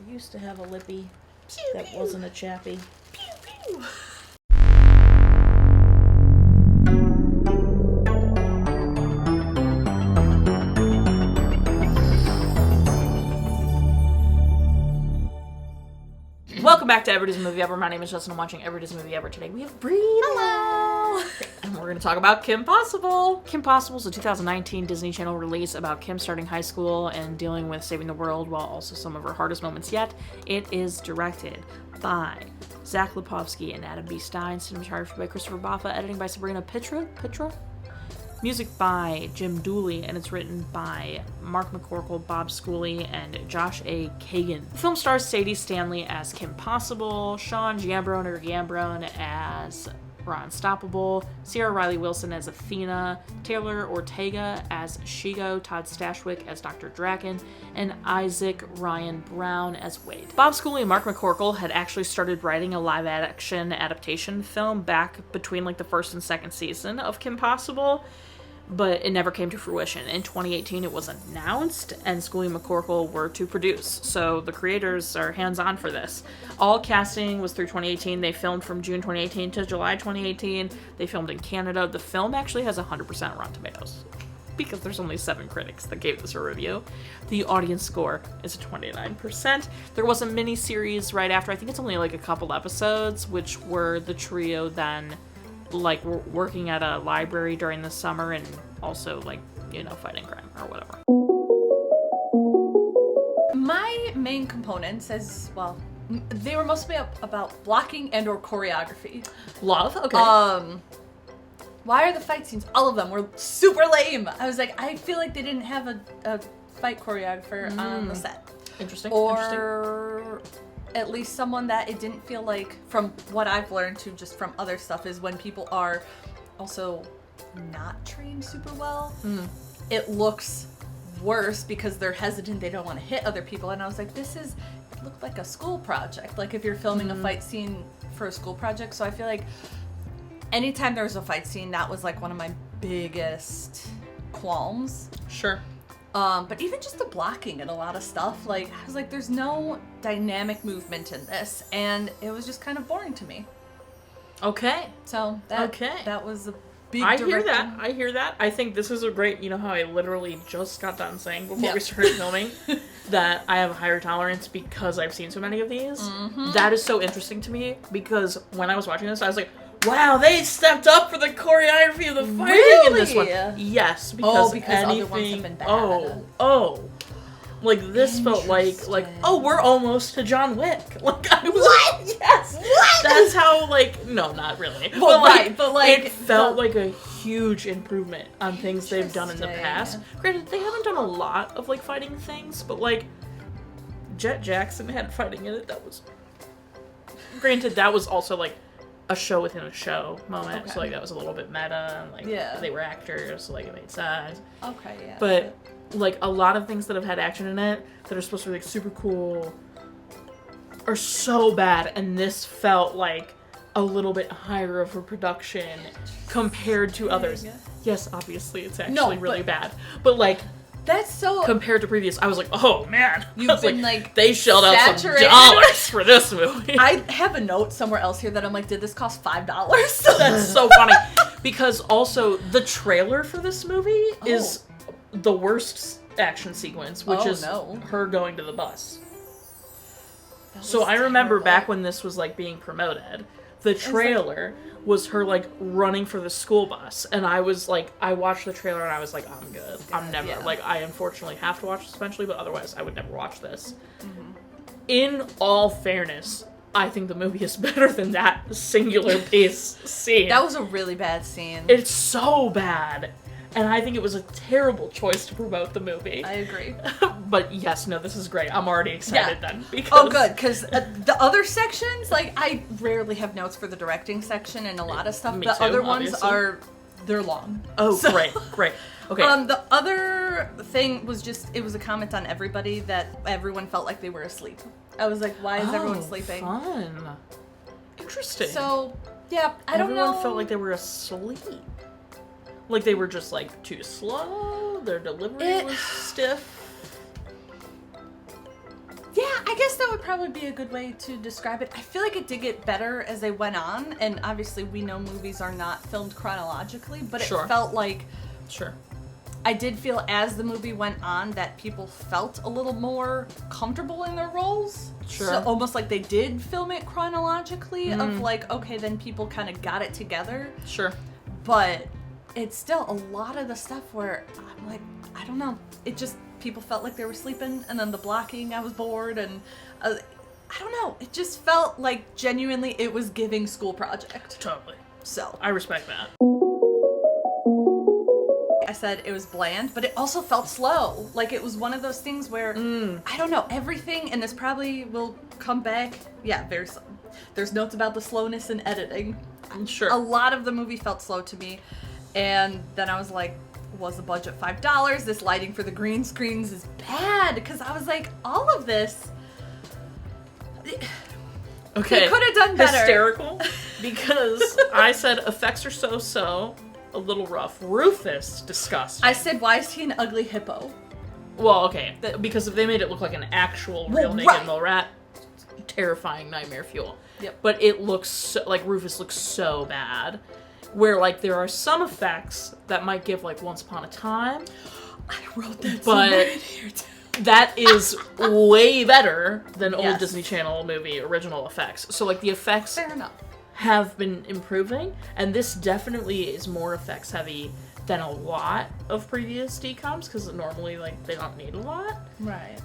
I used to have a lippy that wasn't a chappy. Pew, pew. Welcome back to Every Disney Movie Ever. My name is Jess and I'm watching Every Disney Movie Ever. Today we have Bree. Hello! And we're going to talk about Kim Possible. Kim Possible is a 2019 Disney Channel release about Kim starting high school and dealing with saving the world while also some of her hardest moments yet. It is directed by Zach Lipovsky and Adam B. Stein, cinematography by Christopher Baffa, editing by Sabrina Pitre? Music by Jim Dooley, and it's written by Mark McCorkle, Bob Schooley, and Josh A. Cagan. The film stars Sadie Stanley as Kim Possible, Sean Giambrone as Unstoppable, Ciara Riley Wilson as Athena, Taylor Ortega as Shigo, Todd Stashwick as Dr. Draken, and Issac Ryan Brown as Wade. Bob Schooley and Mark McCorkle had actually started writing a live-action adaptation film back between the first and second season of Kim Possible, but it never came to fruition. In 2018, it was announced, and Schooley and McCorkle were to produce, so the creators are hands-on for this. All casting was through 2018. They filmed from June 2018 to July 2018. They filmed in Canada. The film actually has 100% Rotten Tomatoes, because there's only 7 critics that gave this a review. The audience score is 29%. There was a mini-series right after. I think it's only a couple episodes, which were the trio then working at a library during the summer and also fighting crime or whatever. My main components they were mostly about blocking and or choreography. Love? Okay. Why are the fight scenes, all of them, were super lame? I was like, I feel like they didn't have a fight choreographer on the set. Interesting. Or at least someone that it didn't feel like, from what I've learned to just from other stuff, is when people are also not trained super well, it looks worse because they're hesitant, they don't want to hit other people. And I was like, it looked like a school project, like if you're filming a fight scene for a school project. So I feel like anytime there was a fight scene, that was one of my biggest qualms. Sure. But even just the blocking and a lot of stuff, I was like, there's no dynamic movement in this, and it was just kind of boring to me. Okay. So that was a big I hear that. I think this is a great, you know how I literally just got done saying before we started filming that I have a higher tolerance because I've seen so many of these. Mm-hmm. That is so interesting to me because when I was watching this, I was like, wow, they stepped up for the choreography of the fighting in this one. Yes, because because anything. other ones have been bad. This felt like we're almost to John Wick. I was what? Yes. What? That's how no, not really. Well, it felt like a huge improvement on things they've done in the past. Granted, they haven't done a lot of fighting things, but Jet Jackson had fighting in it. That was. Granted, that was also a show within a show moment, so that was a little bit meta, and they were actors, so it made sense. Okay, yeah. But a lot of things that have had action in it that are supposed to be super cool are so bad, and this felt like a little bit higher of a production compared to others. Yes, obviously it's actually really bad, but that's so compared to previous. I was like, oh man, you've been they shelled out some dollars for this movie. I have a note somewhere else here that I'm like, did this cost $5? That's so funny because also the trailer for this movie is the worst action sequence, which is her going to the bus. So I remember back when this was being promoted, the trailer was her running for the school bus, and I was I watched the trailer and I was like, I'm good. I'm never I unfortunately have to watch this eventually, but otherwise I would never watch this. Mm-hmm. In all fairness, I think the movie is better than that singular piece scene. That was a really bad scene. It's so bad. And I think it was a terrible choice to promote the movie. I agree. But yes, no, this is great. I'm already excited then. Because... good, because the other sections, I rarely have notes for the directing section and a lot of stuff. The other ones they're long. Oh, so, great. Okay. The other thing was it was a comment on everybody that everyone felt like they were asleep. I was like, why is everyone sleeping? Fun. Interesting. So, yeah, I don't know. Everyone felt like they were asleep. They were just, too slow, their delivery was stiff. Yeah, I guess that that would probably be a good way to describe it. I feel like it did get better as they went on, and obviously we know movies are not filmed chronologically, but it felt like... Sure. I did feel as the movie went on that people felt a little more comfortable in their roles. Sure. So almost like they did film it chronologically of like, okay, then people kind of got it together. Sure. But it's still a lot of the stuff where I'm like, I don't know. It just, people felt like they were sleeping, and then the blocking, I was bored, and I don't know. It just felt like genuinely it was giving school project. Totally. So. I respect that. I said it was bland, but it also felt slow. Like it was one of those things where, I don't know, everything, and this probably will come back. Yeah, there's notes about the slowness in editing. Sure. A lot of the movie felt slow to me. And then I was like, was the budget $5? This lighting for the green screens is bad. Because I was like, all of this... Okay. They could have done better. Hysterical. Because I said effects are so-so. A little rough. Rufus, disgusting. I said, why is he an ugly hippo? Well, okay. Because if they made it look like an actual real naked mole rat, terrifying nightmare fuel. Yep. But it looks so, like Rufus looks so bad. Where like there are some effects that might give like Once Upon a Time. I wrote that but here too. That is way better than old Yes. Disney Channel movie original effects. So like the effects Fair enough. have been improving, and this definitely is more effects heavy than a lot of previous DComs, because normally like they don't need a lot. Right.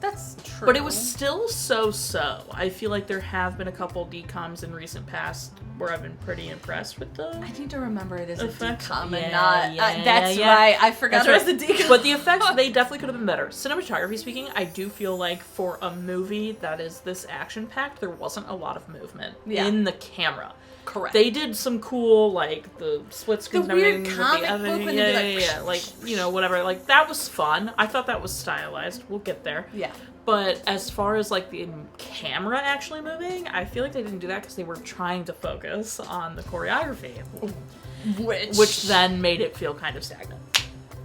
That's true. But it was still so-so. I feel like there have been a couple DComs in recent past where I've been pretty impressed with the I need to remember it as effects. a DCom and Yeah, not... yeah, that's yeah. right. I forgot That's it was a DCom. But the effects, they definitely could have been better. Cinematography speaking, I do feel like for a movie that is this action-packed, there wasn't a lot of movement in the camera. Correct. They did some cool, like, the split screens The and weird everything. comic with the book when yeah, they'd be yeah, like, like, you know, whatever. Like, that was fun. I thought that was stylized. We'll get there. Yeah. But as far as, like, the camera actually moving, I feel like they didn't do that because they were trying to focus on the choreography. Which then made it feel kind of stagnant.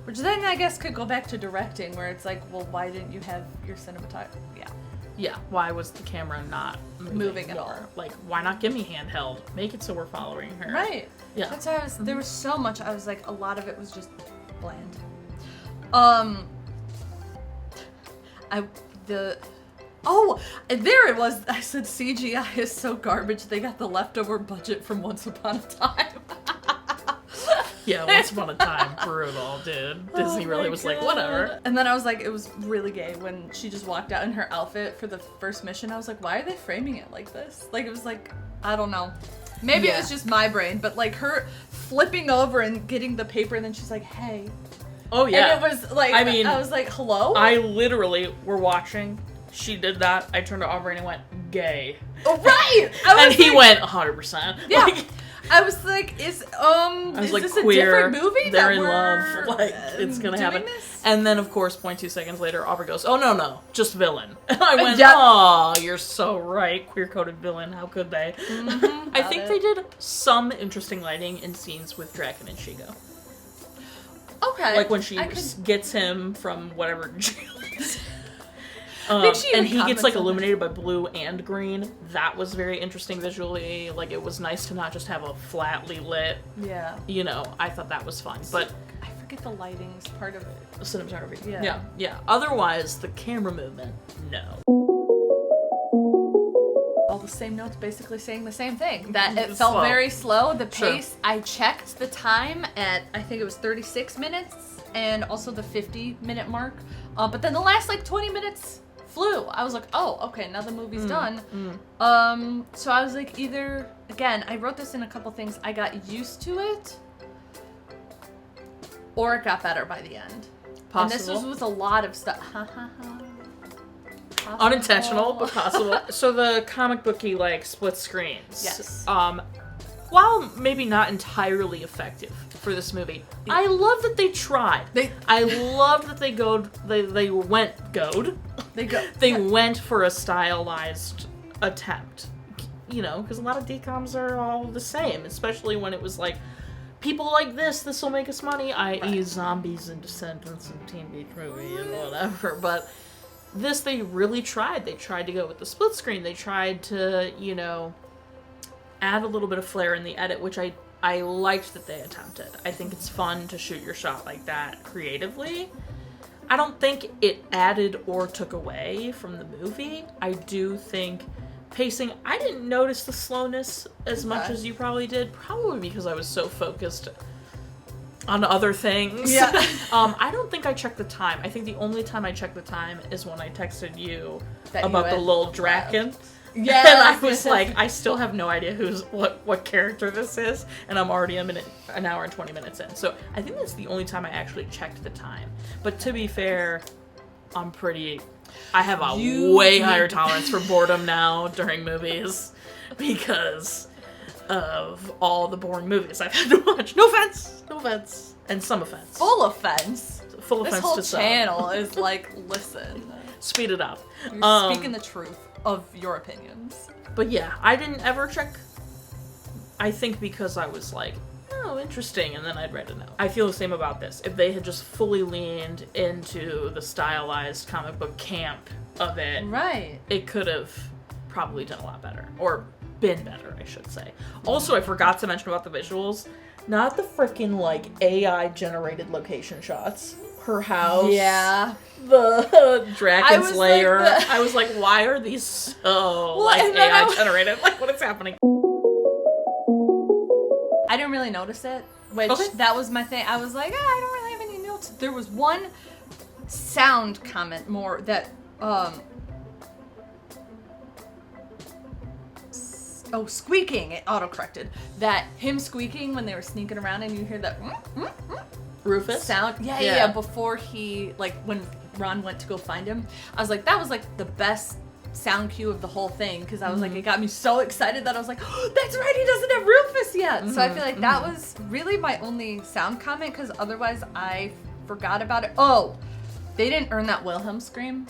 Which then, I guess, could go back to directing, where it's like, well, why didn't you have your cinematography? Yeah. Yeah, why was the camera not moving at more? all? Like, why not give me handheld? Make it so we're following her. Right. Yeah. That's why there was so much, I was like, a lot of it was just bland. There it was. I said CGI is so garbage, they got the leftover budget from Once Upon a Time. Yeah, Once Upon a Time, brutal, dude. Disney really was like, whatever. And then I was like, it was really gay when she just walked out in her outfit for the first mission. I was like, why are they framing it like this? Like, it was like, I don't know. Maybe it was just my brain, but like her flipping over and getting the paper, and then she's like, hey. Oh, yeah. And it was like, I mean, I was like, hello? I literally were watching. She did that. I turned to Aubrey and went, gay. Oh, right! And he went 100%. Yeah. Like, I was like, is like, this queer, a different movie? they're that in we're, love. Like, it's gonna happen. This? And then, of course, 0.2 seconds later, Aubrey goes, oh, no, just villain. And I went, oh, you're so right. Queer-coded villain. How could they? Mm-hmm, I think they did some interesting lighting in scenes with Draken and Shigo. Okay. Like when she gets him from whatever jail is. And he gets like illuminated by blue and green. That was very interesting visually. Like it was nice to not just have a flatly lit. Yeah. You know, I thought that was fun. But I forget the lighting is part of it. Cinematography. Yeah. Otherwise, the camera movement, no. All the same notes basically saying the same thing. That it felt very slow. The pace, I checked the time at, I think it was 36 minutes and also the 50-minute mark. But then the last like 20 minutes flew. I was like, oh, okay, now the movie's done. So I was like, either, again, I wrote this in a couple things. I got used to it or it got better by the end. Possible. And this was with a lot of stuff. Unintentional, but possible. So the comic booky, like, split screens. Yes. While maybe not entirely effective for this movie, I love that they tried. I love that they went for a stylized attempt. You know, because a lot of DComs are all the same, especially when it was like, people like this will make us money, i.e. zombies and descendants and Teen Beach Movie and whatever, but This, they really tried. They tried to go with the split screen. They tried to, you know, add a little bit of flair in the edit, which I liked that they attempted. I think it's fun to shoot your shot like that creatively. I don't think it added or took away from the movie. I do think pacing, I didn't notice the slowness as much as you probably did, probably because I was so focused on other things. Yeah. I don't think I checked the time. I think the only time I checked the time is when I texted you That about you the had little draken. left. Yeah. And I was like, I still have no idea what character this is, and I'm already an hour and 20 minutes in. So I think that's the only time I actually checked the time. But to be fair, I have a way higher tolerance for boredom now during movies because of all the boring movies I've had to watch. No offense, and some offense. Full offense. Full offense to some. This whole channel is like, listen. Speed it up. You're speaking the truth of your opinions. But yeah, I didn't ever check. I think because I was like, oh, interesting, and then I'd read a note. I feel the same about this. If they had just fully leaned into the stylized comic book camp of it, right, it could have probably done a lot better. Or been better, I should say. Also, I forgot to mention about the visuals. Not the freaking, like, AI-generated location shots. Her house. Yeah. The Draken's lair. Like I was like, why are these so, AI-generated? Like, what is happening? I didn't really notice it, which that was my thing. I was like, I don't really have any notes. There was one sound comment more that, squeaking, it auto-corrected. That him squeaking when they were sneaking around and you hear that Rufus? sound. Yeah, before he, like, when Ron went to go find him. I was like, that was, like, the best sound cue of the whole thing, because I was like, it got me so excited that I was like, oh, that's right, he doesn't have Rufus yet. So I feel like that was really my only sound comment, because otherwise I forgot about it. Oh, they didn't earn that Wilhelm scream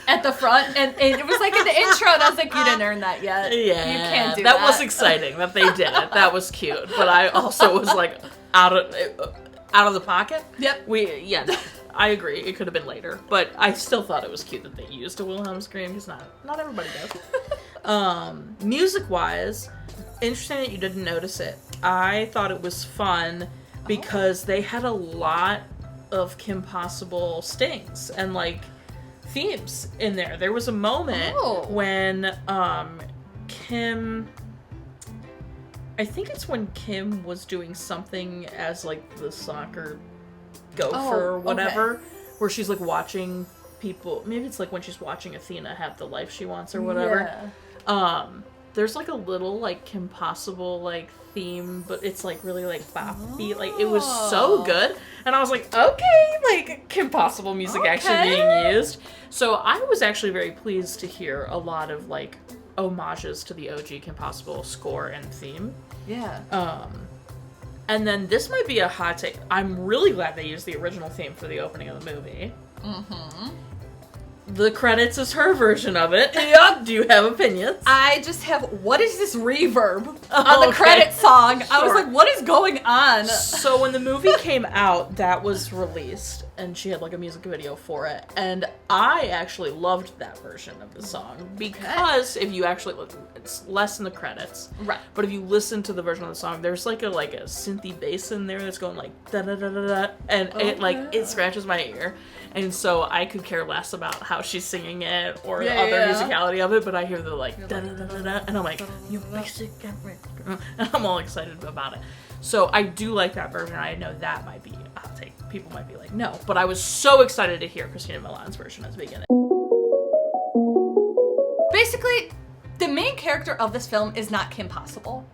at the front, and it was like in the intro, and I was like, you didn't earn that yet. Yeah, you can't do that. That was exciting that they did it. That was cute, but I also was like, out of the pocket. Yep. I agree. It could have been later, but I still thought it was cute that they used a Wilhelm scream, because not everybody does. Music-wise, interesting that you didn't notice it. I thought it was fun because they had a lot of Kim Possible stings and, like, themes in there. There was a moment when Kim... I think it's when Kim was doing something as, like, the soccer gopher or whatever, where she's, like, watching people. Maybe it's, like, when she's watching Athena have the life she wants or whatever. Yeah. There's, like, a little, like, Kim Possible, like, theme, but it's, like, really, like, boppy. Like, it was so good. And I was like, okay, like, Kim Possible music actually being used. So I was actually very pleased to hear a lot of, like, homages to the OG Kim Possible score and theme. Yeah. And then this might be a hot take. I'm really glad they used the original theme for the opening of the movie. Mm-hmm. The credits is her version of it. Yep. Do you have opinions? I just have, what is this reverb on the credit song? Sure. I was like, what is going on? So when the movie came out, that was released, and she had, like, a music video for it. And I actually loved that version of the song, because if you actually look, it's less in the credits. Right. But if you listen to the version of the song, there's, like, a synthy bass in there that's going, like, da-da-da-da-da, and it scratches my ear. And so I could care less about how she's singing it or the other musicality of it, but I hear the, like, da-da-da-da-da, and I'm like, you basic, and I'm all excited about it. So I do like that version. I know that might be a hot take. People might be like, no. But I was so excited to hear Christina Milian's version at the beginning. Basically, the main character of this film is not Kim Possible.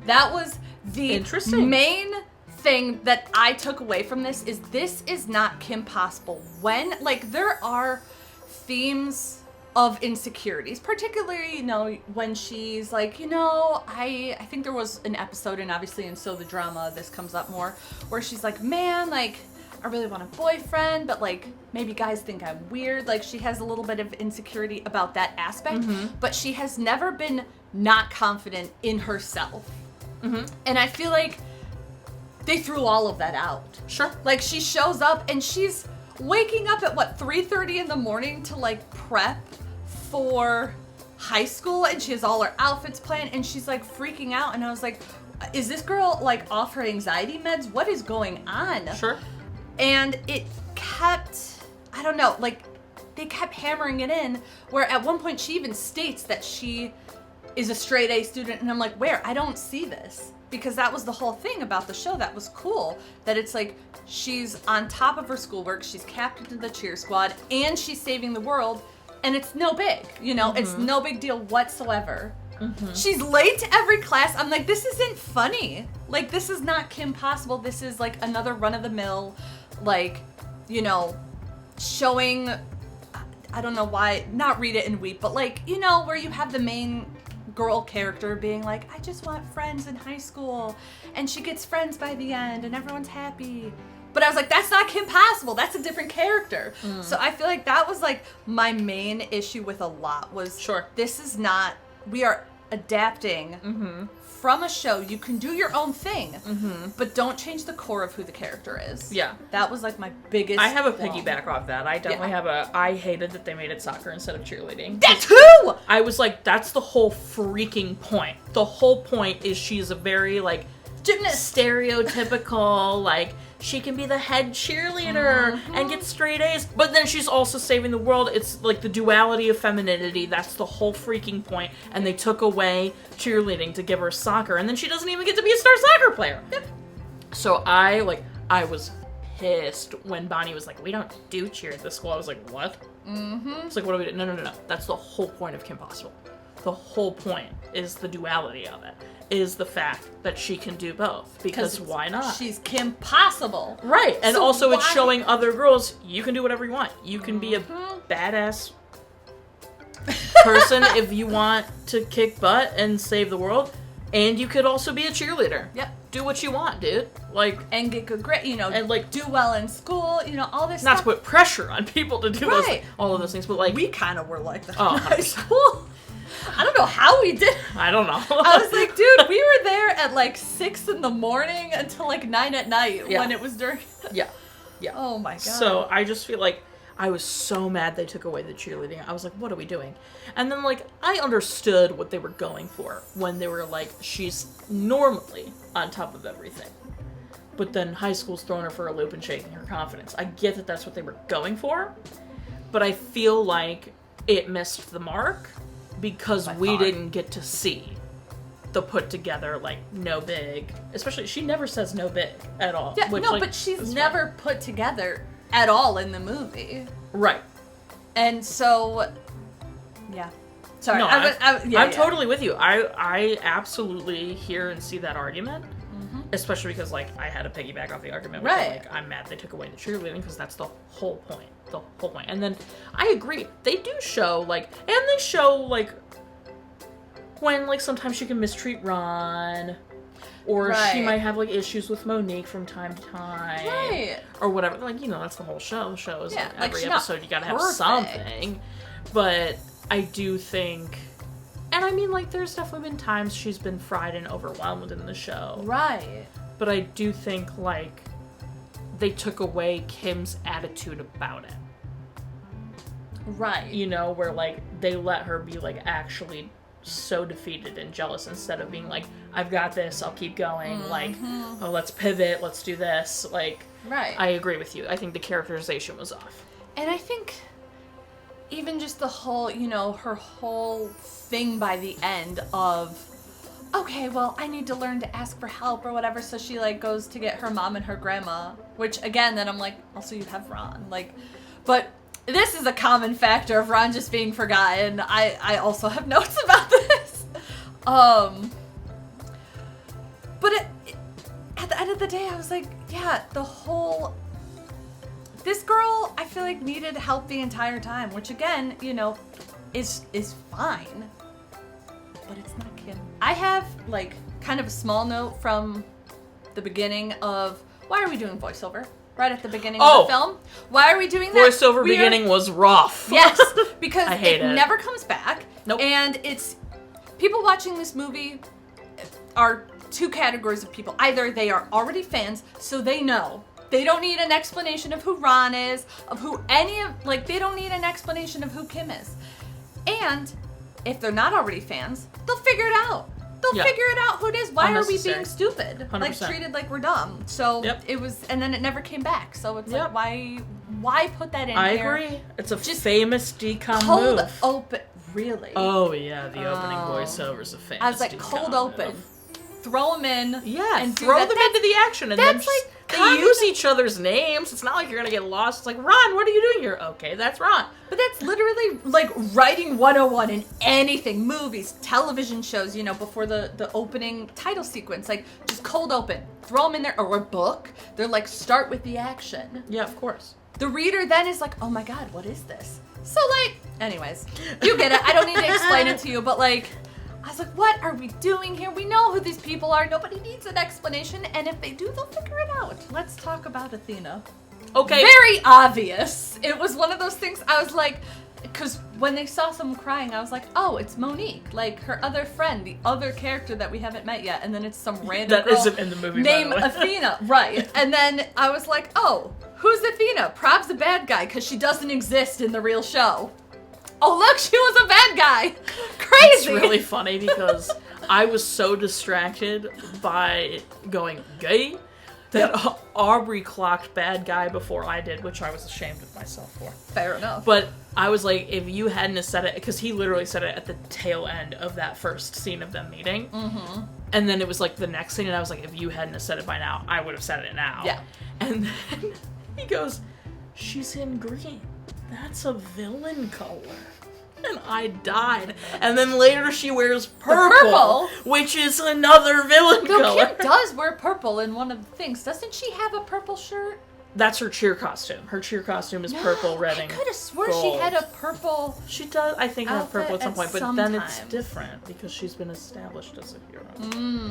That was the main thing that I took away from this is not Kim Possible. When, like, there are themes of insecurities, particularly, you know, when she's like, you know, I think there was an episode, and obviously in So the Drama this comes up more, where she's like, man, like, I really want a boyfriend, but, like, maybe guys think I'm weird. Like, she has a little bit of insecurity about that aspect, but she has never been not confident in herself. And I feel like they threw all of that out. Sure. Like, she shows up and she's waking up at 3:30 in the morning to like prep for high school, and she has all her outfits planned, and she's like freaking out, and I was like, is this girl like off her anxiety meds? What is going on? Sure. And it kept, I don't know, like they kept hammering it in, where at one point she even states that she is a straight A student, and I'm like, where? I don't see this. Because that was the whole thing about the show that was cool, that it's like she's on top of her schoolwork, she's captain of the cheer squad, and she's saving the world, and it's no big, you know, it's no big deal whatsoever. She's late to every class. I'm like, this isn't funny. Like, this is not Kim Possible. This is like another run-of-the-mill, like, you know, showing, I don't know why, not Read It and Weep, but like, you know, where you have the main girl character being like, I just want friends in high school, and she gets friends by the end, and everyone's happy. But I was like, that's not Kim Possible. That's a different character. So I feel like that was like my main issue with a lot was, this is not, we are adapting from a show. You can do your own thing, but don't change the core of who the character is. Yeah. That was like my biggest I have a flaw. piggyback off that. I definitely have I hated that they made it soccer instead of cheerleading. That too! I was like, that's the whole freaking point. The whole point is she's a very, like, gymnast. Stereotypical, like, she can be the head cheerleader and get straight A's, but then she's also saving the world. It's like the duality of femininity. That's the whole freaking point. And they took away cheerleading to give her soccer, and then she doesn't even get to be a star soccer player. Yep. So I was pissed when Bonnie was like, we don't do cheer at this school. I was like, what? It's like, what do we do? No. That's the whole point of Kim Possible. The whole point is the duality of it. Is the fact that she can do both. Because why not? She's Kim Possible. Right. And So also it's why- showing other girls, you can do whatever you want. You can be a badass person if you want to kick butt and save the world. And you could also be a cheerleader. Yep. Do what you want, dude. Like, and get good grades, you know, and like do well in school, you know, all this not stuff. to put pressure on people to do all of those things, but like we kind of were like that Oh, in high school. I don't know how we did. I don't know. I was like, dude, we were there at like 6 in the morning until like 9 at night when it was during. Yeah. Oh my god. So I just feel like I was so mad they took away the cheerleading. I was like, what are we doing? And then like I understood what they were going for when they were like, she's normally on top of everything. But then high school's throwing her for a loop and shaking her confidence. I get that that's what they were going for, but I feel like it missed the mark because we didn't get to see the put together, like, no big. Especially, she never says no big at all. Yeah, which, no, like, but she's is never fine. put together at all in the movie. Right. And so, yeah. Sorry. No, I'm I'm totally with you. I absolutely hear and see that argument. Especially because, like, I had to piggyback off the argument. Right. Like, I'm mad they took away the cheerleading because that's the whole point. The whole point. And then, I agree. They do show, like, and they show, like, when, like, sometimes she can mistreat Ron. Or she might have, like, issues with Monique from time to time. Right. Or whatever. Like, you know, that's the whole show. The show is, like, every she's episode you gotta have perfect. something. But I do think... And I mean, like, there's definitely been times she's been fried and overwhelmed in the show. Right. But I do think, like, they took away Kim's attitude about it. Right. You know, where, like, they let her be, like, actually so defeated and jealous instead of being like, I've got this, I'll keep going. Like, oh, let's pivot, let's do this. Like, right. I agree with you. I think the characterization was off. And I think even just the whole, you know, her whole thing by the end of, okay, well, I need to learn to ask for help or whatever, so she, like, goes to get her mom and her grandma, which, again, then I'm like, also you have Ron, like, but this is a common factor of Ron just being forgotten. I also have notes about this. But at the end of the day, I was like, yeah, the whole... This girl, I feel like, needed help the entire time, which again, you know, is fine. But it's not Kim. I have, like, kind of a small note from the beginning of, why are we doing voiceover? Right at the beginning of the film. Why are we doing that? Voiceover beginning was rough. Yes, because I hate it. never comes back. Nope. And it's, people watching this movie are two categories of people. Either they are already fans, so they know They don't need an explanation of who Ron is, of who they don't need an explanation of who Kim is. And if they're not already fans, they'll figure it out. They'll figure it out who it is. Why are we being stupid? 100%. Like, treated like we're dumb. So it was, and then it never came back. So it's like, why put that in I here? agree. It's a famous decom cold move. open, really? Oh, yeah, the opening voiceover's a famous I was like, cold open. Throw them in. Yeah, and throw them into the action. And then they use each other's names. It's not like you're going to get lost. It's like, Ron, what are you doing here? Okay, that's Ron. But that's literally like writing 101 in anything. Movies, television shows, you know, before the opening title sequence. Like, just cold open. Throw them in there. Or a book. They're like, start with the action. Yeah, of course. The reader then is like, oh my god, what is this? So, like, anyways, you get it. I don't need to explain it to you, but like, I was like, what are we doing here? We know who these people are. Nobody needs an explanation. And if they do, they'll figure it out. Let's talk about Athena. Okay. Very obvious. It was one of those things I was like, because when they saw someone crying, I was like, oh, it's Monique. Like, her other friend, the other character that we haven't met yet. And then it's some random girl isn't in the movie, named Athena. Right. And then I was like, oh, who's Athena? Prob's a bad guy because she doesn't exist in the real show. Oh, look, she was a bad guy. Crazy. It's really funny because I was so distracted by going gay that Aubrey clocked bad guy before I did, which I was ashamed of myself for. Fair enough. But I was like, if you hadn't have said it, because he literally said it at the tail end of that first scene of them meeting. Mm-hmm. And then it was like the next scene, and I was like, if you hadn't have said it by now, I would have said it now. Yeah. And then he goes, she's in green. That's a villain color. And I died. And then later she wears purple, which is another villain color. Kim does wear purple in one of the things. Doesn't she have a purple shirt? That's her cheer costume. Her cheer costume is purple, red, and I could have sworn she had a purple. She does, I think, have purple at some point, but then it's times. different because she's been established as a hero.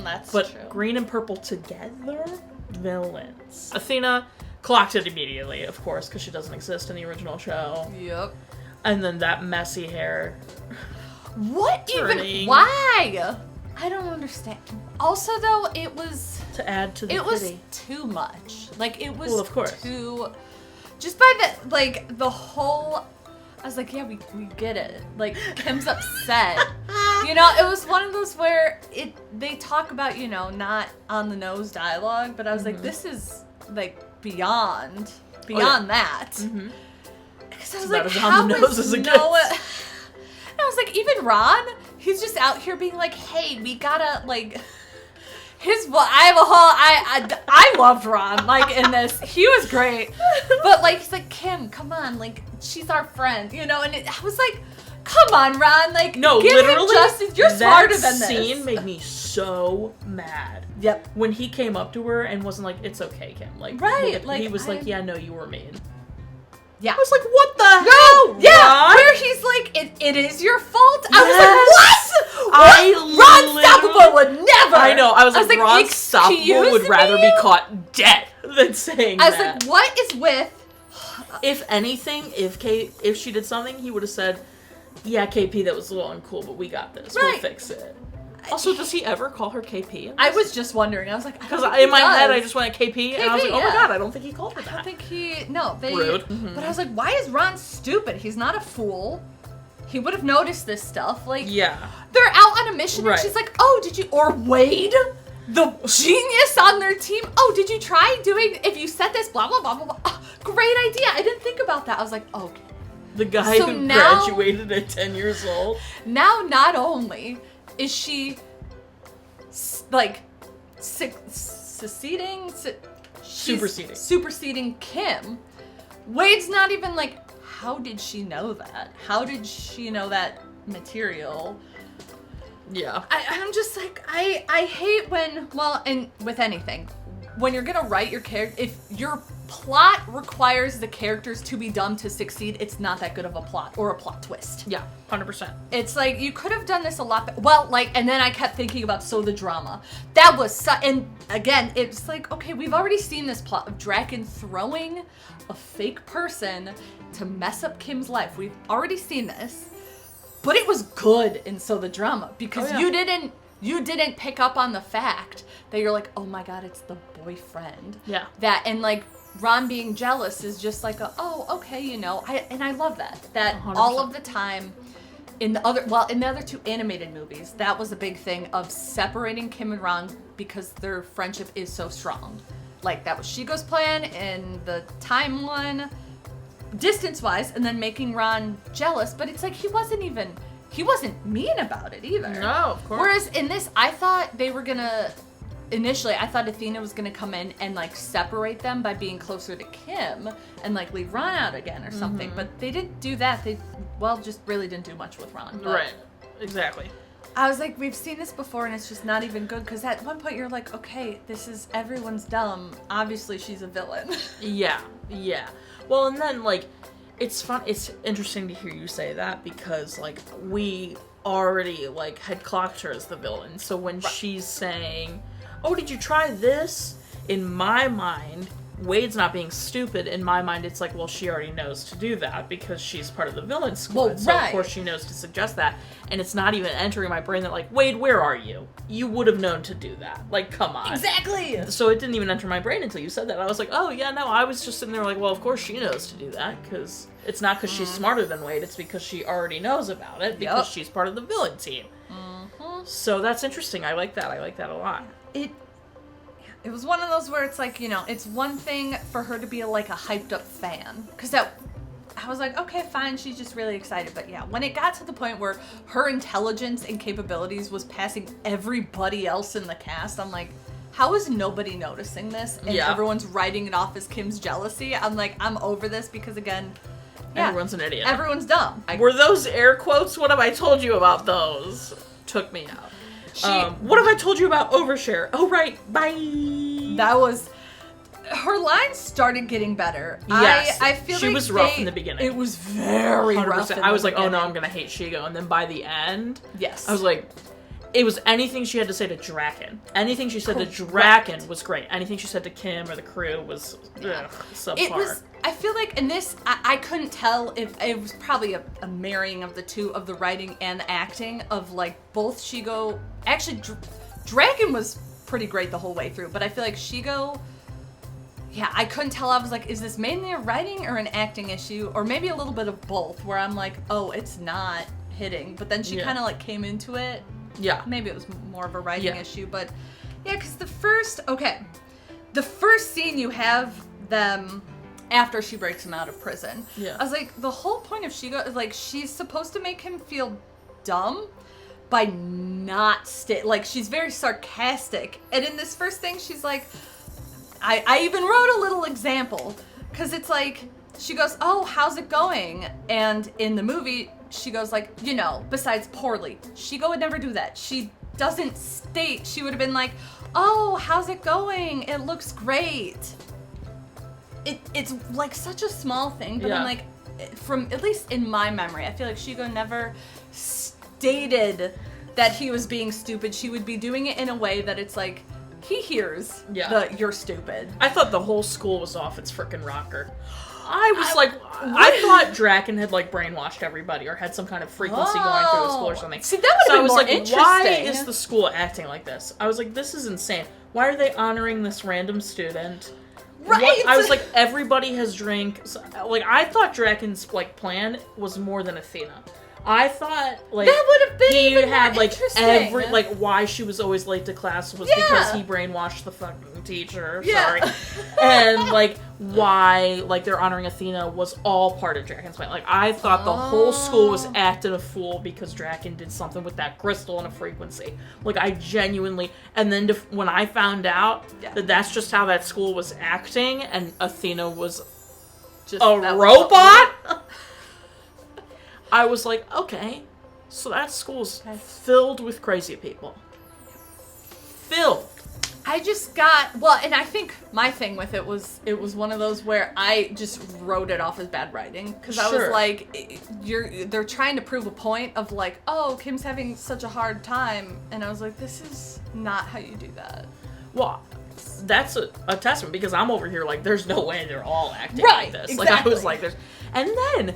That's but true. Green and purple together, villains. Athena clocked it immediately, of course, because she doesn't exist in the original show. Yep. And then that messy hair. What turning. even? Why? I don't understand. Also, though, it was to add to the it pity. was too much. Like, it was of course. too. Just by the whole. I was like, yeah, we get it. Like, Kim's upset. You know, it was one of those where they talk about, you know, not on the nose dialogue, but I was like, this is like beyond that. Mm-hmm. Because I was like, how is Noah? And I was like, even Ron, he's just out here being like, hey, we gotta like. I loved Ron, like, in this. He was great. But, like, he's like, Kim, come on, like, she's our friend, you know? And I was like, come on, Ron, like, no, give literally, him justice. You're smarter than this. That scene made me so mad. Yep. When he came up to her and wasn't like, it's okay, Kim. Like, right. He was like, yeah, no, you were mean. Yeah. I was like, what the hell? Yeah, Ron? where he's like, it is your fault. I was like, what? Ron Stoppable would never. I know. I was like, Ron Stoppable would rather be caught dead than saying that. I was like, what is with? If anything, if she did something, he would have said, yeah, KP, that was a little uncool, but we got this. Right. We'll fix it. Also, does he ever call her KP? I was just wondering. I was like, because in my head I just went KP, and I was like, oh my god, I don't think he called her that. I don't think he. No, they. Rude. Mm-hmm. But I was like, why is Ron stupid? He's not a fool. He would have noticed this stuff. Like, yeah, they're out on a mission, and she's like, oh, did you? Or Wade, the genius on their team. Oh, did you try doing? If you said this, blah blah blah blah blah. Oh, great idea. I didn't think about that. I was like, okay. The guy who graduated at 10 years old. Now, not only is she like superseding Kim, Wade's not even like, how did she know that? How did she know that material? Yeah. I'm just like, I hate when, well, and with anything, when you're gonna write your character, if your plot requires the characters to be dumb to succeed, it's not that good of a plot or a plot twist. Yeah, 100%. It's like, you could have done this a lot better. Well, like, and then I kept thinking about the drama. That was, and again, it's like, okay, we've already seen this plot of Draken throwing a fake person to mess up Kim's life. We've already seen this, but it was good in the drama because you didn't pick up on the fact that you're like, oh my god, it's the boyfriend. Yeah. That, and like, Ron being jealous is just like oh, okay, you know. I love that 100%. all of the time in the other two animated movies, that was a big thing of separating Kim and Ron because their friendship is so strong. Like, that was Shigo's plan in the time one, distance-wise, and then making Ron jealous, but it's like he wasn't mean about it either. No, of course. Whereas in this, I thought they were gonna... Initially, I thought Athena was going to come in and, like, separate them by being closer to Kim and, like, leave Ron out again or something. Mm-hmm. But they didn't do that. They, just really didn't do much with Ron. But right. Exactly. I was like, we've seen this before and it's just not even good. Because at one point you're like, okay, everyone's dumb. Obviously she's a villain. Yeah. Well, and then, like, it's interesting to hear you say that because, like, we already, like, had clocked her as the villain. So when she's saying... oh, did you try this? In my mind, Wade's not being stupid. In my mind, it's like, well, she already knows to do that because she's part of the villain squad. Well, so, right. of course, she knows to suggest that. And it's not even entering my brain that, like, Wade, where are you? You would have known to do that. Like, come on. Exactly! So it didn't even enter my brain until you said that. I was like, oh, yeah, no, I was just sitting there like, well, of course she knows to do that because it's not because she's smarter than Wade. It's because she already knows about it because she's part of the villain team. Mm-hmm. So that's interesting. I like that. I like that a lot. It was one of those where it's like, you know, it's one thing for her to be like a hyped up fan. Because I was like, okay, fine, she's just really excited. But yeah, when it got to the point where her intelligence and capabilities was passing everybody else in the cast, I'm like, how is nobody noticing this? And everyone's writing it off as Kim's jealousy. I'm like, I'm over this because, again, everyone's an idiot. Everyone's dumb. Were those air quotes? What have I told you about those? Took me out. What have I told you about overshare? Oh, right. Bye. That was... Her lines started getting better. Yes. I feel she like was rough in the beginning. It was very 100%. Rough. I was like, oh no, I'm going to hate Shigo. And then by the end... Yes. I was like... It was anything she had to say to Draken. Anything she said to Draken was great. Anything she said to Kim or the crew was subpar. It was... I feel like in this, I couldn't tell if it was probably a marrying of the two, of the writing and the acting, of like both Shigo... Actually, Draken was pretty great the whole way through, but I feel like Shigo... Yeah, I couldn't tell. I was like, is this mainly a writing or an acting issue? Or maybe a little bit of both, where I'm like, oh, it's not hitting. But then she kind of like came into it. Yeah. Maybe it was more of a writing issue, but... Yeah, because the first scene you have them... after she breaks him out of prison. Yeah. I was like, the whole point of Shigo is like, she's supposed to make him feel dumb by not like, she's very sarcastic. And in this first thing, she's like, I even wrote a little example, because it's like, she goes, oh, how's it going? And in the movie, she goes like, you know, besides poorly. Shigo would never do that. She doesn't state, she would have been like, oh, how's it going? It looks great. It's like such a small thing, but I'm like, from at least in my memory, I feel like Shigo never stated that he was being stupid. She would be doing it in a way that it's like, he hears the you're stupid. I thought the whole school was off its frickin' rocker. I thought Draken had like brainwashed everybody or had some kind of frequency going through the school or something. See, that would have been more interesting. Why is the school acting like this? I was like, this is insane. Why are they honoring this random student? Right. I was like, everybody has drank. Like, I thought Draken's like plan was more than Athena. I thought like that would have been he even had more like why she was always late to class was because he brainwashed the fucking teacher. Sorry, and like why like they're honoring Athena was all part of Draken's plan. Like I thought the whole school was acting a fool because Draken did something with that crystal and a frequency. Like I genuinely, and then when I found out that that's just how that school was acting, and Athena was just a robot. I was like, okay, so that school's filled with crazy people. Filled. I just got, and I think my thing with it was one of those where I just wrote it off as bad writing. Because I was like, they're trying to prove a point of like, oh, Kim's having such a hard time. And I was like, this is not how you do that. Well, that's a testament because I'm over here like, there's no way they're all acting like this. Exactly. Like I was like, there's, and then...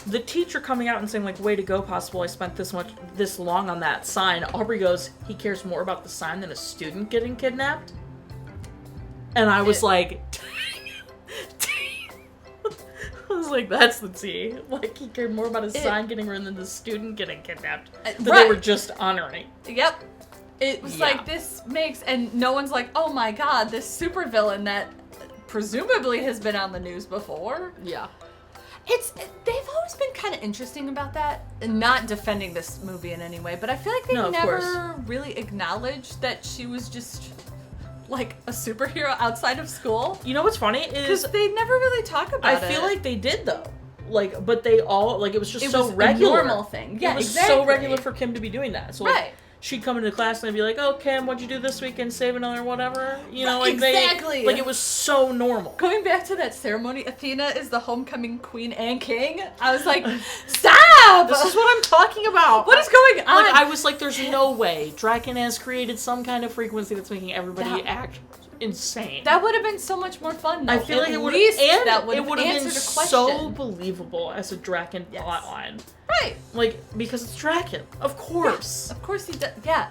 the teacher coming out and saying, like, way to go, Possible, I spent this long on that sign. Aubrey goes, he cares more about the sign than a student getting kidnapped? And I was like, was like, that's the tea. Like, he cared more about his son getting ruined than the student getting kidnapped. That they were just honoring. Yep. It was like, this makes, and no one's like, oh my god, this supervillain that presumably has been on the news before. Yeah. They've always been kind of interesting about that, and not defending this movie in any way, but I feel like they never really acknowledged that she was just like a superhero outside of school. You know what's funny is because they never really talk about it. I feel like they did though. Like, but they all like it was just so was regular. A normal thing. Yeah, it was exactly. so regular for Kim to be doing that. So like, she'd come into class and they'd be like, "Oh, Kim, what'd you do this weekend? Save another whatever." You know, like exactly. like it was so normal. Going back to that ceremony, Athena is the homecoming queen and king. I was like, stop! This is what I'm talking about. What is going on? Like, I was like, there's no way Draken has created some kind of frequency that's making everybody act insane. That would have been so much more fun, though. I feel like it would have been so believable as a Draken plotline. Right. Like, because it's Draken. Of course. Yeah, of course he does. Yeah.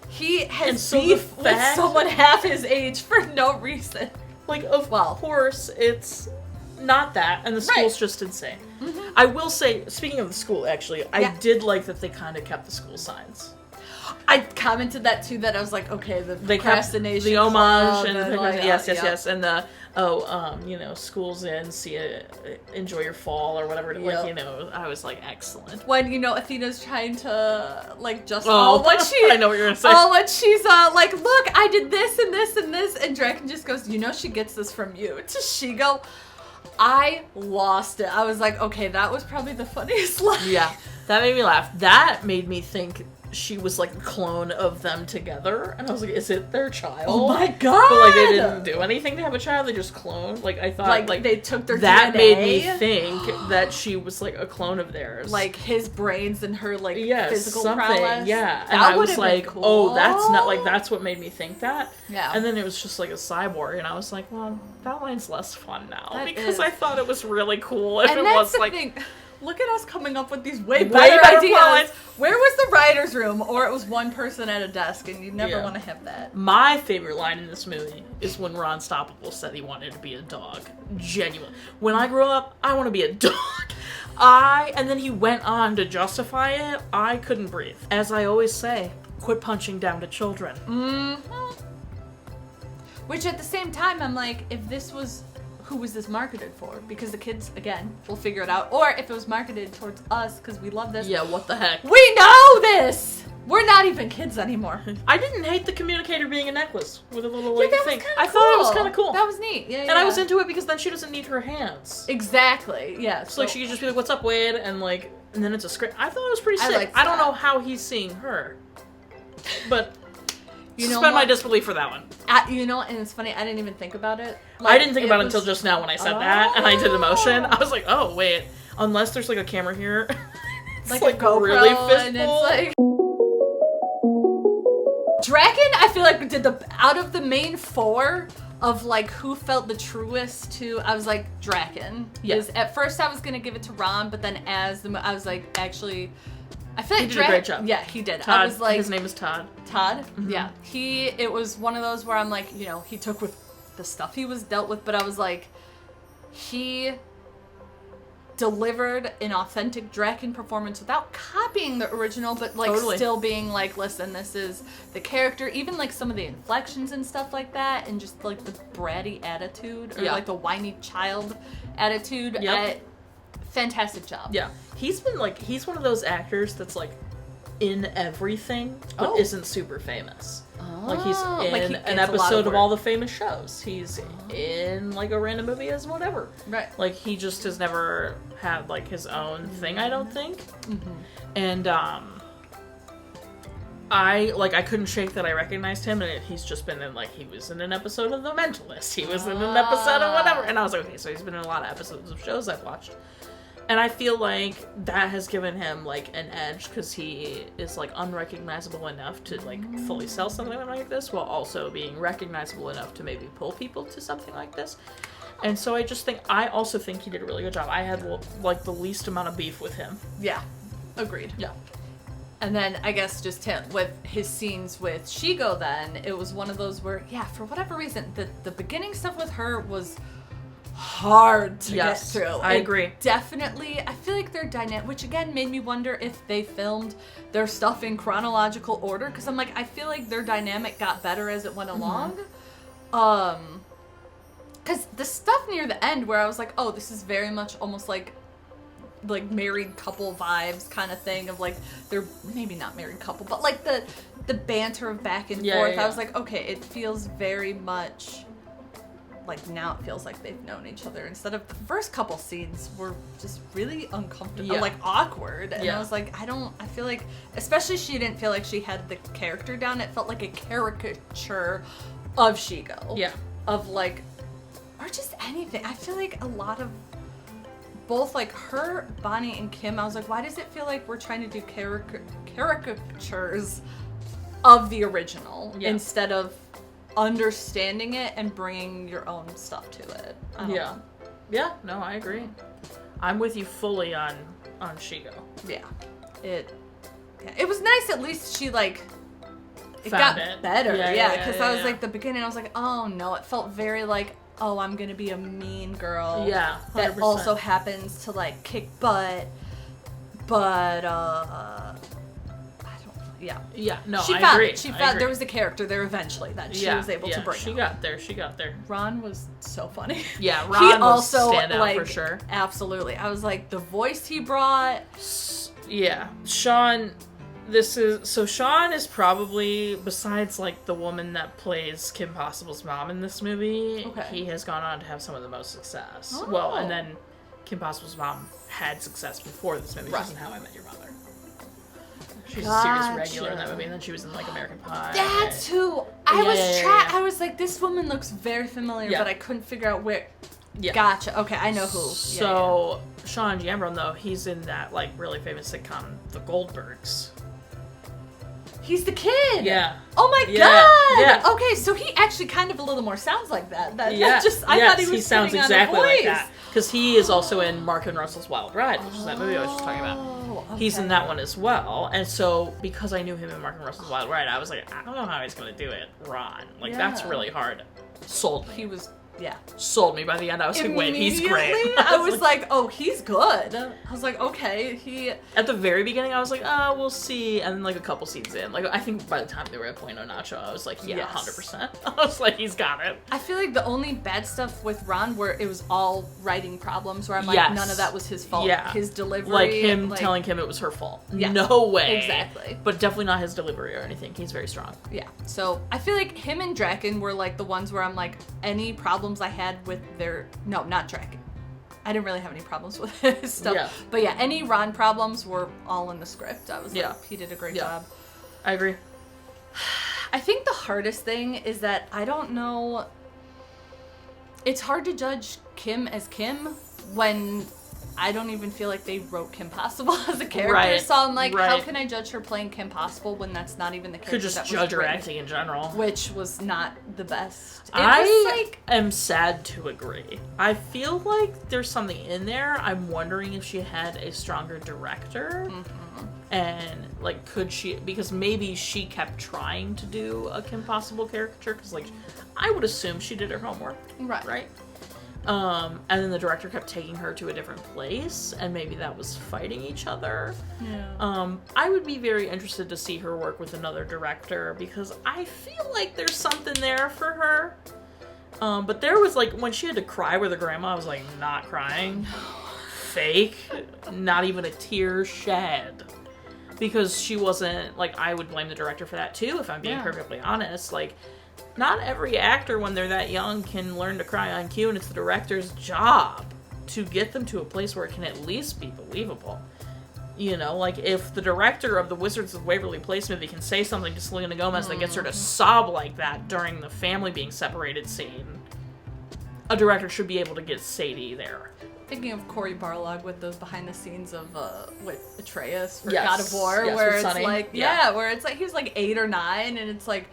He has so beef with someone half his age for no reason. Like, of course, it's not that, and the school's just insane. Mm-hmm. I will say, speaking of the school, actually, I did like that they kind of kept the school signs. I commented that too. That I was like, okay, the procrastination, the homage, and like, yes, and the you know, school's in, enjoy your fall or whatever. Like, you know, I was like, excellent. When, you know, Athena's trying to like justify I know what you're gonna say. Oh, when she's like, look, I did this and this and this, and Draken just goes, you know, she gets this from you. To she go, I lost it. I was like, okay, that was probably the funniest line. Yeah, that made me laugh. That made me think she was like a clone of them together, and I was like, is it their child? Oh my god! But like, they didn't do anything to have a child, they just cloned. Like, I thought like they took their that DNA. Made me think that she was like a clone of theirs, like his brains and her like physical something prowess. Yeah, and that I was like, cool. oh, that's not like, that's what made me think that. Yeah. And then it was just like a cyborg, and I was like, well, that line's less fun now, that because is. I thought it was really cool if and it that's was the like thing. Look at us coming up with these way better ideas. Lines. Where was the writer's room? Or it was one person at a desk, and you never want to have that. My favorite line in this movie is when Ron Stoppable said he wanted to be a dog. Genuine. When I grow up, I want to be a dog. And then he went on to justify it. I couldn't breathe. As I always say, quit punching down to children. Mm-hmm. Which at the same time, I'm like, if this was... who was this marketed for? Because the kids, again, will figure it out. Or if it was marketed towards us, because we love this. Yeah, what the heck? We know this! We're not even kids anymore. I didn't hate the communicator being a necklace with a little that thing. I thought it was kind of cool. That was neat. Yeah, and I was into it because then she doesn't need her hands. Exactly. Yeah. So like she could just be like, "What's up, Wade?" and then it's a script. I thought it was pretty sick. I don't know how he's seeing her, but. You know Suspend my disbelief for that one. You know, and it's funny, I didn't even think about it. Like, I didn't think about it until just now when I said that, and I did the motion. I was like, oh, wait. Unless there's, like, a camera here. It's like a GoPro, really and it's like... Draken, I feel like, did out of the main four of, like, who felt the truest to... I was like, Draken. Yes. At first, I was going to give it to Ron, but then I was like, actually... I feel like he did a great job. Yeah, he did. Todd, I was like, his name is Todd. Todd? Mm-hmm. Yeah. It was one of those where I'm like, you know, he took with the stuff he was dealt with, but I was like, he delivered an authentic Draken performance without copying the original, but like still being like, listen, this is the character, even like some of the inflections and stuff like that, and just like the bratty attitude, or like the whiny child attitude. Yep. Fantastic job. Yeah. He's one of those actors that's like in everything, but isn't super famous. Like he's in an episode of all the famous shows. He's in like a random movie as whatever. Right. Like he just has never had like his own thing, I don't think. Mm-hmm. And I couldn't shake that I recognized him, and he's just been in, like, he was in an episode of The Mentalist. He was in an episode of whatever. And I was like, okay, so he's been in a lot of episodes of shows I've watched. And I feel like that has given him, like, an edge, because he is, like, unrecognizable enough to, like, fully sell something like this, while also being recognizable enough to maybe pull people to something like this. And so I also think he did a really good job. I had, like, the least amount of beef with him. Yeah. Agreed. Yeah. And then, I guess, just him, with his scenes with Shigo then, it was one of those where, yeah, for whatever reason, the beginning stuff with her was hard to get through. I agree. Definitely, I feel like their dynamic, which again made me wonder if they filmed their stuff in chronological order, because I'm like, I feel like their dynamic got better as it went along. Because the stuff near the end where I was like, oh, this is very much almost like married couple vibes kind of thing of like, they're maybe not married couple, but like the banter of back and forth. I was like, okay, it feels very much like now it feels like they've known each other, instead of the first couple scenes were just really uncomfortable, like awkward. And I was like, I feel like, especially she didn't feel like she had the character down. It felt like a caricature of Shigo. Yeah. Of like, or just anything. I feel like a lot of both like her, Bonnie, and Kim, I was like, why does it feel like we're trying to do caricatures of the original instead of understanding it and bringing your own stuff to it? I don't know. Yeah, no, I agree. I'm with you fully on Shigo. Yeah. It was nice at least she like it Found got better. Because I was like the beginning I was like, oh no, it felt very like, oh, I'm gonna be a mean girl. Yeah. 100%. That also happens to like kick butt. But Yeah, no, she I found agree. It. She found there was a character there eventually that she was able to bring. She got there. Ron was so funny. Yeah, Ron he also was standout like, for sure. Absolutely. I was like, the voice he brought. Yeah, Sean is probably, besides like the woman that plays Kim Possible's mom in this movie, he has gone on to have some of the most success. Oh. Well, and then Kim Possible's mom had success before this movie. She's in How I Met Your Mother. She's a serious regular in that movie, and then she was in like American Pie. That's who I was I was like, this woman looks very familiar, but I couldn't figure out where. Yeah. Gotcha. Okay, I know who. So Sean Giambrone, though, he's in that like really famous sitcom, The Goldbergs. He's the kid. Yeah. Oh my god. Yeah. Okay, so he actually kind of a little more sounds like that. I thought he sounds exactly like that. Because he is also in Mark and Russell's Wild Ride, which is that movie I was just talking about. Okay. He's in that one as well. And so, because I knew him in Mark and Russell's Wild Ride, I was like, I don't know how he's going to do it, Ron. Like, that's really hard. Sold me. He was, sold me by the end. I was like, wait, he's great. I was like, oh, he's good. I was like, okay, At the very beginning, I was like, we'll see. And then, like, a couple scenes in, like, I think by the time they were at Point Nacho, I was like, 100%. I was like, he's got it. I feel like the only bad stuff with Ron where it was all writing problems, where I'm like, none of that was his fault. Yeah. His delivery. Like him telling Kim it was her fault. Yeah. No way. Exactly. But definitely not his delivery or anything. He's very strong. Yeah. So, I feel like him and Draken were, like, the ones where I'm like, any problems I had with no, not Draken. I didn't really have any problems with his stuff. Yeah. But yeah, any Ron problems were all in the script. I was like, he did a great job. I agree. I think the hardest thing is that I don't know. It's hard to judge Kim as Kim when I don't even feel like they wrote Kim Possible as a character. Right. So I'm like, how can I judge her playing Kim Possible when that's not even the character? Could just judge her acting in general, which was not the best. I am sad to agree. I feel like there's something in there. I'm wondering if she had a stronger director. Mm-hmm. And, like, could she... Because maybe she kept trying to do a Kim Possible caricature. Because, like, I would assume she did her homework. Right? And then the director kept taking her to a different place. And maybe that was fighting each other. Yeah. I would be very interested to see her work with another director. Because I feel like there's something there for her. But there was, like, when she had to cry with her grandma, I was, like, not crying. Fake. Not even a tear shed. Because she wasn't, like, I would blame the director for that too, if I'm being perfectly honest. Like, not every actor, when they're that young, can learn to cry on cue, and it's the director's job to get them to a place where it can at least be believable. You know, like, if the director of the Wizards of Waverly Place movie can say something to Selena Gomez that gets her to sob like that during the family being separated scene, a director should be able to get Sadie there. Thinking of Cory Barlog with those behind the scenes of with Atreus for God of War, where it's Sunny. Like where it's like he was like 8 or 9, and it's like,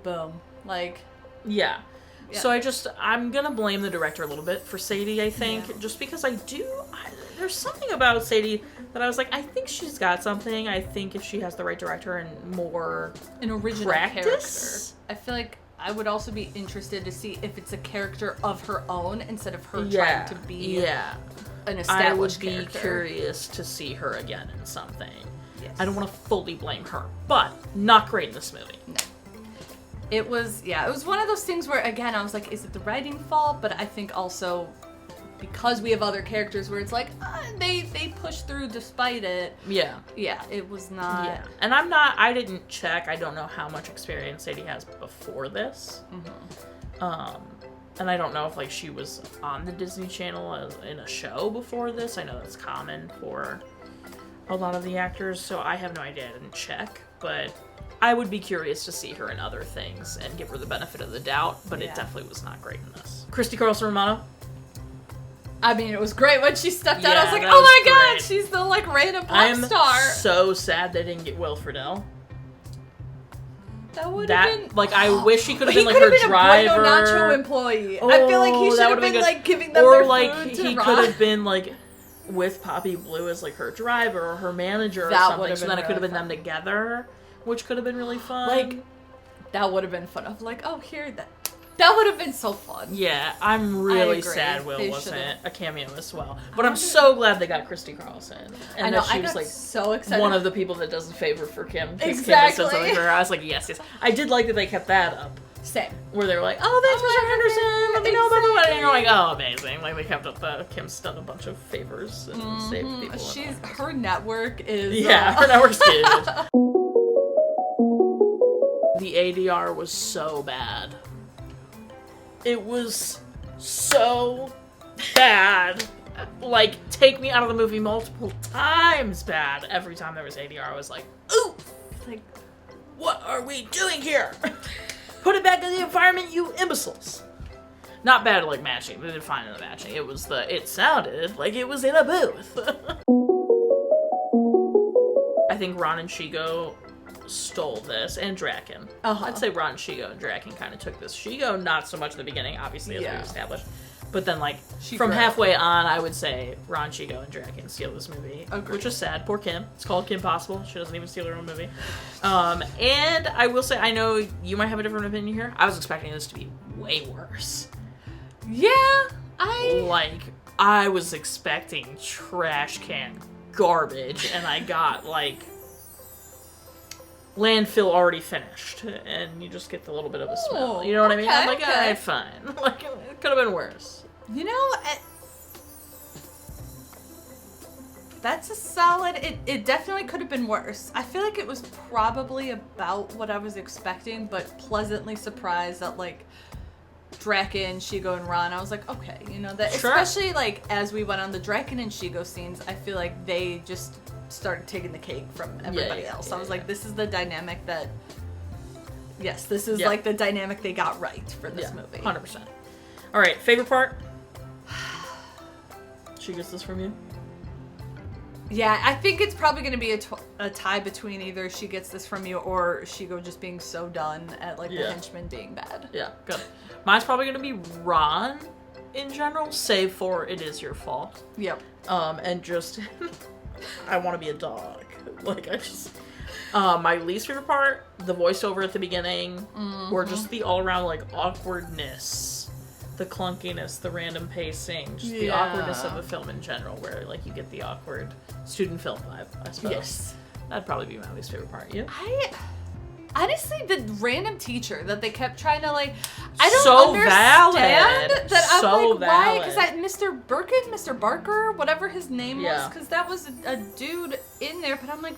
boom, like So I'm gonna blame the director a little bit for Sadie. I think just because there's something about Sadie that I was like, I think she's got something. I think if she has the right director and more an original practice, character, I feel like I would also be interested to see if it's a character of her own instead of her trying to be an established I would be character. curious to see her again in something. Yes. I don't want to fully blame her, but not great in this movie. No. It was one of those things where, again, I was like, is it the writing fault? But I think also because we have other characters where it's like, they push through despite it. Yeah. Yeah, it was not. Yeah. And I didn't check. I don't know how much experience Sadie has before this. Mm-hmm. And I don't know if, like, she was on the Disney Channel in a show before this. I know that's common for a lot of the actors, so I have no idea. I didn't check, but I would be curious to see her in other things and give her the benefit of the doubt, but it definitely was not great in this. Christy Carlson Romano. I mean, it was great when she stepped out. I was like, that oh was my god, great. she's the, like, random pop I'm star. so sad they didn't get Will Friedle. That would have been... Like, I wish he could have been, like, could've her been driver. A Bueno Nacho employee. I feel like he should have been, good. like, giving them or, their like, food to he Ron. could have been, like, with Poppy Blue as, like, her driver or her manager or That something. would've So been then it could have really been them together, which could have been really fun. Like, that would have been fun. Of like, oh, here, that would have been so fun. Yeah, I'm really agree. sad Will They wasn't should've. a cameo as well. But I'm so glad they got Christy Carlson. And I know, that she I was, got like, so excited. one of the people that does a favor for Kim. 'Cause Kim has Exactly. said something for her. I was like, yes. I did like that they kept that up. Same. Where they were like, oh, thanks, Mr. Henderson. Let me know about the wedding. And you're like, oh, amazing. Like, they kept up Kim's done a bunch of favors and saved people. Her network is... her network's good. The ADR was so bad. It was so bad. Like, take me out of the movie multiple times bad. Every time there was ADR, I was like, ooh! Like, what are we doing here? Put it back in the environment, you imbeciles. Not bad at, like, matching. They did fine in the matching. It sounded like it was in a booth. I think Ron and Shigo stole this, and Draken. I'd say Ron, Shigo, and Draken kind of took this. Shigo, not so much in the beginning, obviously, as we established. But then, like, from halfway on, I would say Ron, Shigo, and Draken steal this movie. Agreed. Which is sad. Poor Kim. It's called Kim Possible. She doesn't even steal her own movie. And I will say, I know you might have a different opinion here. I was expecting this to be way worse. Yeah, I was expecting trash can garbage, and I got, like, landfill already finished, and you just get the little bit of a smell. You know what I mean? I'm like, alright, fine. Like, it could have been worse. You know, that's a solid... It definitely could have been worse. I feel like it was probably about what I was expecting, but pleasantly surprised that, like, Draken, Shigo, and Ron, I was like, okay, you know, that especially, like, as we went on the Draken and Shigo scenes, I feel like they just started taking the cake from everybody else. I was like, this is the dynamic that... Yes, this is, like, the dynamic they got right for this movie. 100%. Alright, favorite part? She gets this from you? Yeah, I think it's probably going to be a tie between either she gets this from you or Shigo just being so done at, like, the henchmen being bad. Yeah, good. Mine's probably going to be Ron in general, save for It Is Your Fault. Yep. And just... I want to be a dog. Like, I just... my least favorite part, the voiceover at the beginning, or just the all-around, like, awkwardness. The clunkiness, the random pacing, just the awkwardness of the film in general, where, like, you get the awkward student film vibe, I suppose. Yes. That'd probably be my least favorite part. You? Honestly, the random teacher that they kept trying to, like, I don't understand that. I'm like, why? Because Mr. Barker, whatever his name was, because that was a dude in there, but I'm like,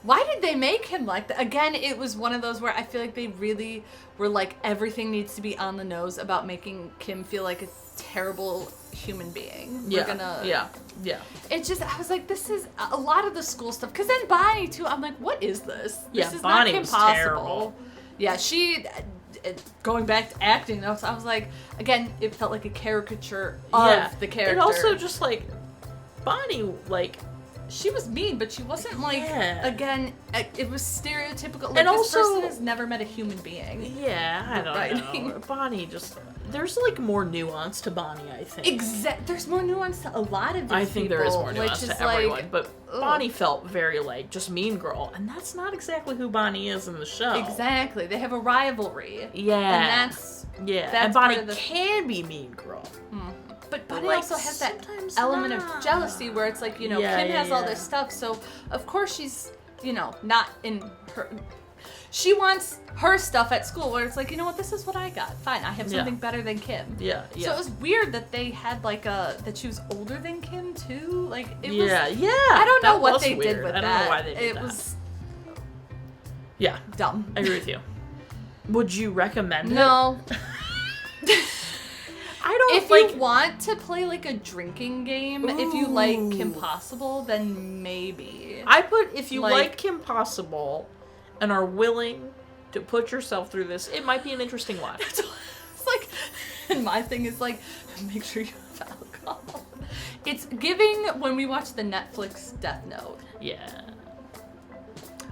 why did they make him like that? Again, it was one of those where I feel like they really were like, everything needs to be on the nose about making Kim feel like a terrible human being. It's just, I was like, this is a lot of the school stuff. Because then Bonnie, too, I'm like, what is this? This is Bonnie not Kim was Possible. terrible. Yeah, she, going back to acting, I was like, again, it felt like a caricature of the character. And also just, like, Bonnie, like... She was mean, but she wasn't, like, again, it was stereotypical. Like, and this also, person has never met a human being. Yeah, I don't know. Bonnie just There's, like, more nuance to Bonnie, I think. There's more nuance to a lot of these I think there is more nuance to everyone, but ugh. Bonnie felt very, like, just mean girl, and that's not exactly who Bonnie is in the show. Exactly. They have a rivalry. Yeah. And that's and Bonnie can be mean girl. Mm. But Bonnie like, also has that sometimes element not. of jealousy where it's like, you know, Kim has all this stuff, so of course she's, you know, not in her... She wants her stuff at school where it's like, you know what, this is what I got. Fine, I have something better than Kim. Yeah. So it was weird that they had like that she was older than Kim too. Like it was. Yeah. I don't know what they did with that. I don't know why they did that. It was. Yeah. Dumb. I agree with you. Would you recommend it? No. I don't. If you want to play like a drinking game, if you like Kim Possible, then maybe. I put if you like Kim Possible and are willing to put yourself through this, it might be an interesting watch. It's like, and my thing is like, make sure you have alcohol. It's giving when we watch the Netflix Death Note. Yeah.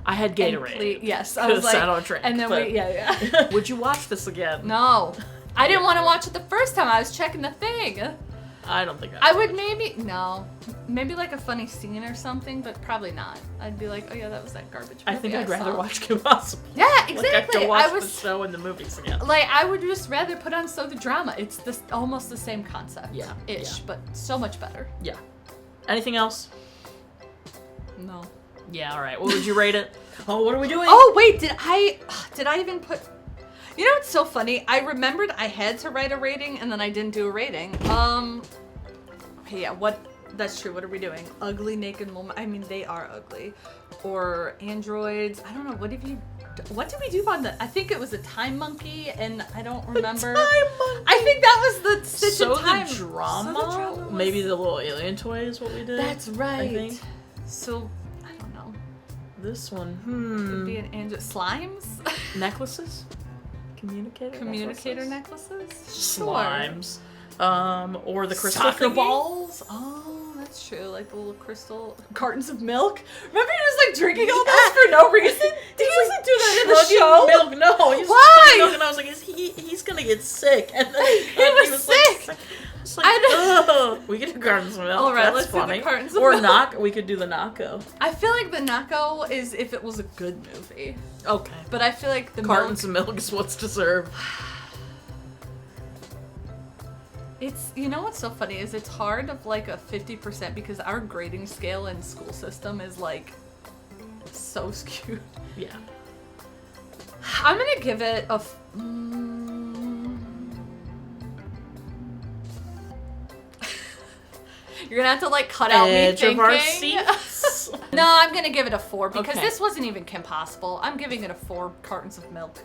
I had Gatorade. Yes, I was like, I don't drink. And then Would you watch this again? No. I didn't want to watch it the first time. I was checking the thing. I don't think I would maybe like a funny scene or something, but probably not. I'd be like, oh yeah, that was that garbage movie I think I'd rather watch Kim Possible. Yeah, exactly. Like I could watch the show and the movies again. Like I would just rather put on So the Drama. It's almost the same concept. Yeah. But so much better. Yeah. Anything else? No. Yeah, alright. What would you rate it? Oh, what are we doing? Oh wait, did I even put... You know what's so funny? I remembered I had to write a rating and then I didn't do a rating. Okay, yeah, that's true. What are we doing? Ugly naked woman. I mean, they are ugly. Or androids. I don't know. What did we do on I think it was a time monkey and I don't remember. Time monkey. I think that was the Stitch in Time. The drama? Maybe the little alien toy is what we did. That's right. I think. So, I don't know. This one, Could be an android. Slimes? Necklaces? Communicator necklaces? Slimes. Or the crystal soccer thingy? balls. Oh, that's true. Like the little crystal cartons of milk. Remember he was like drinking all those for no reason? Did he doesn't do that in the show? Milk. No, he was Why? milk, and I was like, he's gonna get sick. And then he was sick. It's like, we could do cartons of milk. All right, That's let's funny. do the cartons of or milk. We could do the Nako. I feel like the Nako is if it was a good movie. Okay. But I feel like the cartons of milk is what's deserved. It's, you know what's so funny is it's hard of like a 50% because our grading scale and school system is like so skewed. Yeah. I'm gonna give it a You're gonna have to like cut out me thinking. No, I'm gonna give it a 4 because this wasn't even Kim Possible. I'm giving it a 4 cartons of milk.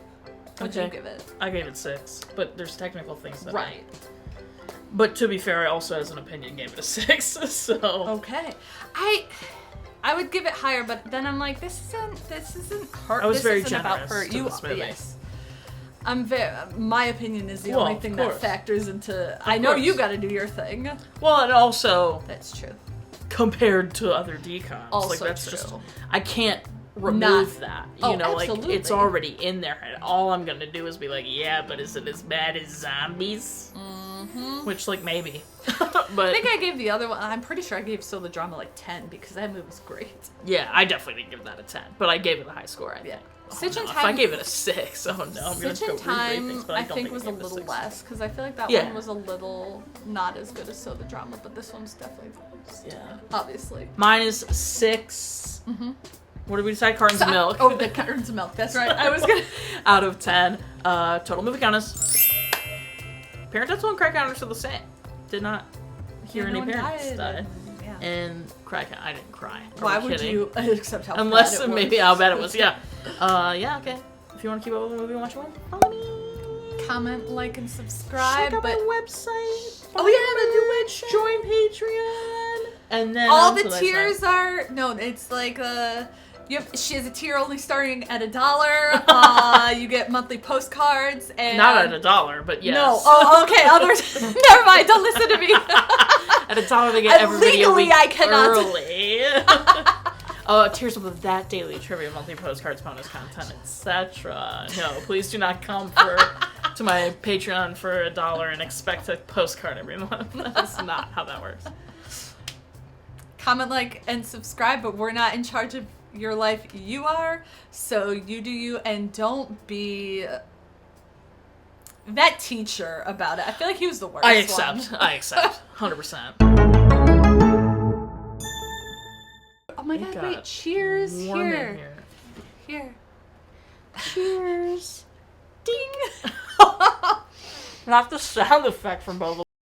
What'd you give it? I gave it 6, but there's technical things that right. But to be fair, I also, as an opinion, gave it a 6, so... Okay. I would give it higher, but then I'm like, this isn't her. I was very generous about her. to this movie. Yes. My opinion is the only thing that factors into... I know you gotta do your thing. Well, and also... That's true. Compared to other decoms. Also like, that's true. just... I can't remove that. You know, absolutely. like, it's already in their head. All I'm gonna do is be like, yeah, but is it as bad as zombies? Mm-hmm. Which, like, maybe. But I think I gave the other one... I'm pretty sure I gave So the Drama, like, 10, because that movie was great. Yeah, I definitely didn't give that a 10, but I gave it a high score, I think. Stitch in Time... If I gave it a 6, oh no, I'm going to Stitch go in Time, things, but I don't think was a little less, because I feel like that one was a little not as good as So the Drama, but this one's definitely the obviously. Mine is 6. Mm-hmm. What did we decide? Cartons of milk. Oh, the cartons of milk. That's right. I was gonna... Out of 10. Total movie counters. Parent deaths and cry counters are the same. Did not hear any parents die. And cry count. I didn't cry. Why would you accept how Unless bad it was? maybe how bad it was. Yeah. Yeah. Okay. If you want to keep up with the movie, watch one. Follow me. Comment, like, and subscribe. Check out my website. Oh yeah, the Twitch. Join Patreon. And then all the tiers are it's like she has a tier only starting at $1. You get monthly postcards and not at $1, but yes. No. Oh, okay. Others. Never mind. Don't listen to me. At $1, they get every video week I cannot. Early. Tiers with that daily trivia, monthly postcards, bonus content, etc. No, please do not come for to my Patreon for $1 and expect a postcard every month. That's not how that works. Comment, like, and subscribe, but we're not in charge of your life. You are, so you do you, and don't be that teacher about it. I feel like he was the worst I accept. 100%. Oh my god, wait, cheers here. Here. Cheers. Ding. Not the sound effect from both